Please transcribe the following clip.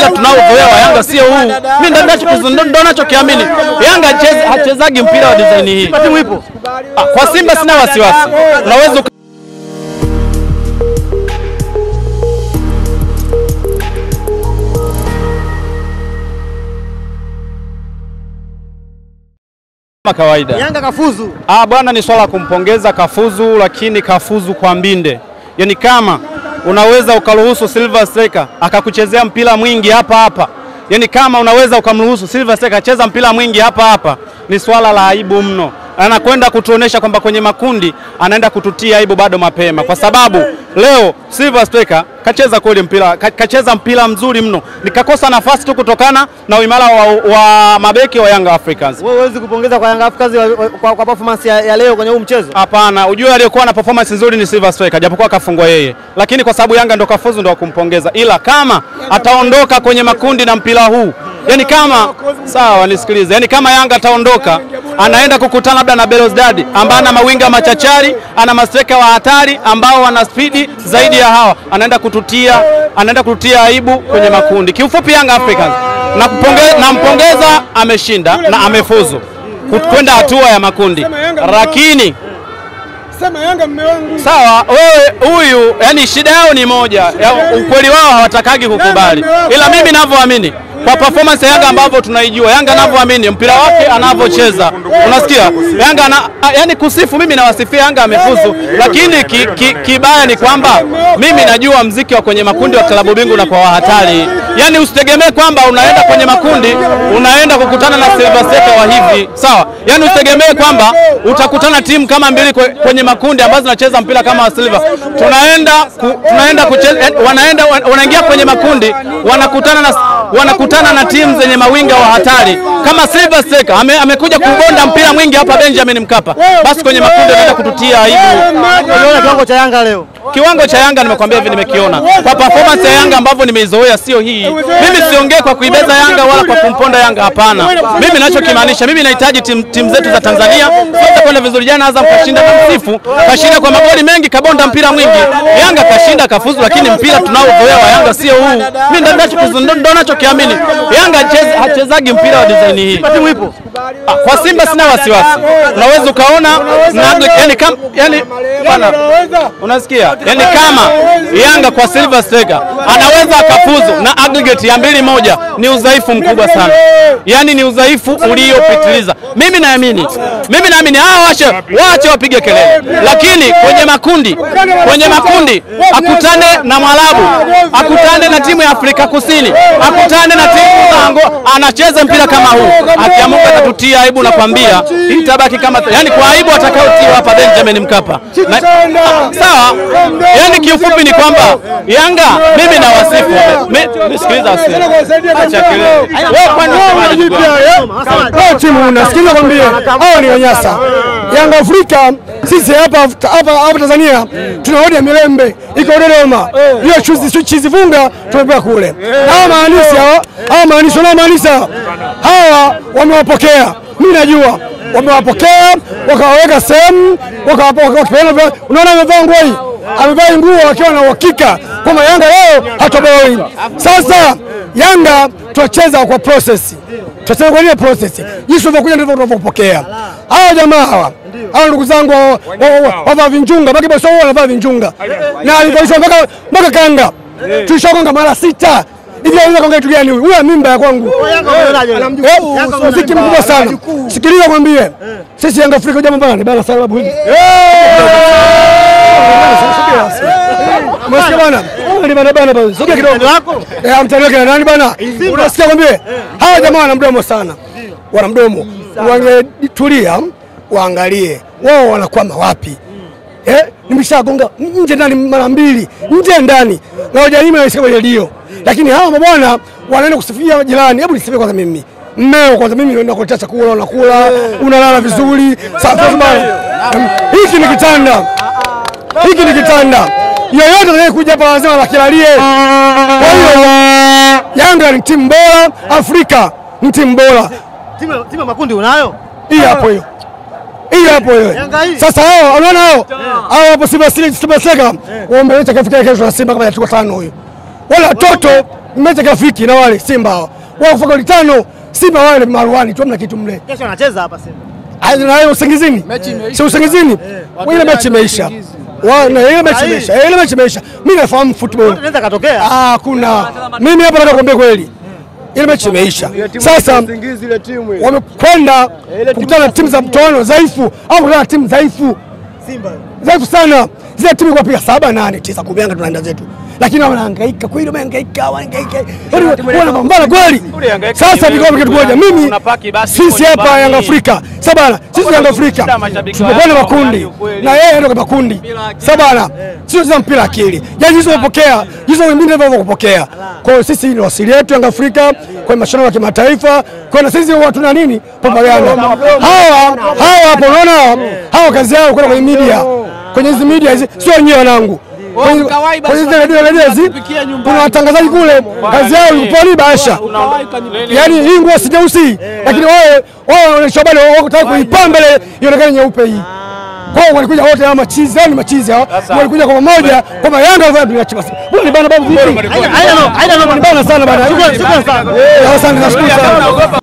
mpira tunaozoea wa Yanga sio huu. Mimi ndo ninachokiamini. Yanga hachezagi mpira wa design hii. Timu ipo. Kwa Simba sina wasiwasi. Unaweza kama kawaida. Yanga kafuzu. Bwana, ni swala kumpongeza, kafuzu, lakini kafuzu kwa mbinde. Yaani kama unaweza ukaruhusu Silver Striker akakuchezea mpira mwingi hapa. Yaani kama unaweza ukamruhusu Silver Striker acheza mpira mwingi hapa, ni swala la aibu mno. Anakwenda kutuonesha kwamba kwenye makundi anaenda kututia aibu bado mapema, kwa sababu leo Silver Striker kacheza kweli mpira, kacheza mpira mzuri mno. Nikakosa nafasi tu kutokana na uimara wa mabeki wa Young Africans. Wewe huwezi kupongeza kwa Young Africans kwa performance ya leo kwenye huu mchezo? Hapana, ujue aliyekuwa na performance nzuri ni Silver Striker, japokuwa kafungwa yeye. Lakini kwa sababu Yanga ndo kafuzu ndo kumpongeza. Ila kama ataondoka kwenye makundi na mpira huu, yani kama sawa nisikilize, yani kama Yanga ataondoka anaenda kukutana labda na Belouizdad ambaye ana mawinga machachari, ana mastreka wa hatari ambao wana spidi zaidi ya hawa, anaenda kututia aibu kwenye makundi. Kiufupi Young Africans nampongeza, ameshinda na amefuzu kwenda hatua ya makundi. Lakini sema Yanga mume wangu. Sawa, wewe huyu yani shida yao ni moja. Ukweli wao hawatakagi kukubali. Ila mimi ninavyoamini kwa performance ya Yanga ambavyo tunaijua, Yanga anavyoamini mpira wake anavyocheza, unasikia Yanga yani kusifu, mimi nawasifia Yanga amefuzu. Lakini kibaya ni kwamba mimi najua mziki wa kwenye makundi wa klabu bingwa na kwa hatari. Yani usitegemee kwamba unaenda kwenye makundi unaenda kukutana na Silver Striker wa hivi, sawa? Yani usitegemee kwamba utakutana timu kama mbili kwenye makundi ambazo zinacheza mpira kama Silver. Tunaenda kucheza, wanaingia kwenye makundi wanakutana na timu zenye mawinga wa hatari kama Silver Striker amekuja kubonda mpira mwingi hapa Benjamin Mkapa, basi kwenye makundi anaenda kututia aibu. Unaona kiwango cha Yanga leo? Kiwango cha Yanga nimekwambia hivi, nimekiona kwa performance ya Yanga ambavyo nimeizoea, sio hii. Mimi siongee kwa kuibeza Yanga wala kwa kumponda Yanga, hapana. Mimi ninachokimaanisha, mimi nahitaji timu zetu za Tanzania zote kwenda vizuri. Jana Azam kashinda na msifu, kashinda kwa magoli mengi, kabonda mpira mwingi. Yanga kashinda kafuzu, lakini mpira tunaozoea wa Yanga sio huu. Mimi ndo ninachokiamini. Yanga hachezagi mpira wa design hii. Timu ipo. Kwa Simba sina wasiwasi. Unaweza ukaona yani bana, unasikia? Yani kama Yanga kwa Silver Striker anaweza akafuzu na aggregate ya 2-1, ni udhaifu mkubwa sana. Yani ni udhaifu uliopitiliza. Mimi naamini waache wapige kelele. Lakini kwenye makundi akutane na Mwarabu, akutane na timu ya Afrika Kusini, akutane na timu za Angola, anacheza mpira kama huu, akiamuka atatutia aibu. Nakwambia itabaki kama yani kwa aibu atakayotia hapa Benjamin Mkapa. Sawa, yani kiufupi ni kwamba Yanga mimi na wasifu. Nisikiliza acha kelele. Wewe kwani unasemaje? Timu unasikiza kwambia hao ni wanyasa. Yanga Afrika sisi hapa Tanzania tunaona Milembe iko Dodoma. Hiyo chizi vunga tumepewa kule. Maanisha hawa wamewapokea. Mimi najua wamewapokea, wakawaweka sehemu, wakawapokea. Unaona amevaa nguo hii, amevaa nguo akiwa na uhakika kwamba Yanga leo hatoboi. Sasa Yanga tuacheza kwa process. Tuacheza kwa ile process. Jinsi tunavyokuja ndivyo tunavyopokea. Hao jamaa hao ndugu zangu wavaa vinjunga, baki bosi wao wanavaa vinjunga. Na alivyoishwa mpaka kanga. Tulishakonga mara 6. Hivi anaweza konga kitu gani huyu? Huyu mimba ya kwangu. Muziki mkubwa sana. Sikiliza kwambie. Sisi Yanga Afrika jamaa bana sababu hivi. Msikia bana. Ni bana. Sogea kidogo wako. Mtani wake nani bana? Unasikia kwambie? Hawa jamaa wana mdomo sana. Wana mdomo. Wangetulia, waangalie. Wao wanakwama wapi? Nimeshagonga nje ndani mara 2. Nje ndani. Na hujanyima na isiwe redio. Lakini hawa mabwana wanaenda kusifia jirani. Hebu nisifie kwanza mimi. Mmeo kwanza mimi naenda kuletea chakula, unakula, unalala vizuri. Sasa hiki ni kitanda. Yoyote anayekuja hapa lazima lakilalie. Kwa hiyo Yanga ni timu bora Afrika, ni timu bora. Timu makundi unayo? Hii hapo hiyo. Sasa hao unaona hao hapo Simba Striker waombeleza kafika kesho na Simba kama yachukua 5 huyo. Wala watoto mechi kafiki na wale Simba wao kufunga goli 5 Simba wale Marwani tu hamna kitu mle. Kesho anacheza hapa Simba. Na usingizini. Si usingizini. Ile mechi imeisha. Ile mechi imeisha. Mimi nafahamu football. Inaweza katokea. Kuna mimi hapa nataka kuambia kweli. Ile mechi imeisha. Sasa wamekwenda kukutana timu za mtoano dhaifu au kukutana timu dhaifu. Simba. Dhaifu sana. Zile timu kwa piga 7 8 9 10 Yanga tunaenda zetu. Lakini wanahangaika kweli, wamehangaika. Wanapambana kweli. Sasa nikwambia kitu moja, mimi sisi hapa Yanga Afrika, sabana, sisi Yanga Afrika tunakwenda makundi na yeye ndio kwa makundi. Sabana, sio za mpira akili. Yaani hizo wapokea, hizo wengine ndio wapokea. Kwa hiyo sisi ni wasili yetu Yanga Afrika kwa mashindano ya kimataifa. Kwa hiyo sisi watu na nini? Propaganda. Hawa hapo unaona, hawa kazi yao kwenda kwenye media. Kwenye hizo media hizi sio wenyewe wanangu. Kwa hizo radio kuna watangazaji kule kazi yao kuponi basha. Yaani hii nguo si nyeusi lakini wao wanaonyesha habari wako tayari kuipamba ile ionekane nyeupe hii. Kwa hiyo walikuja wote kama machizi au ni machizi hao walikuja kwa pamoja kama Yanga wao tunaacha basi. Mbona ni bana babu vipi? Haina no ni bana sana bana. Asante nashukuru sana.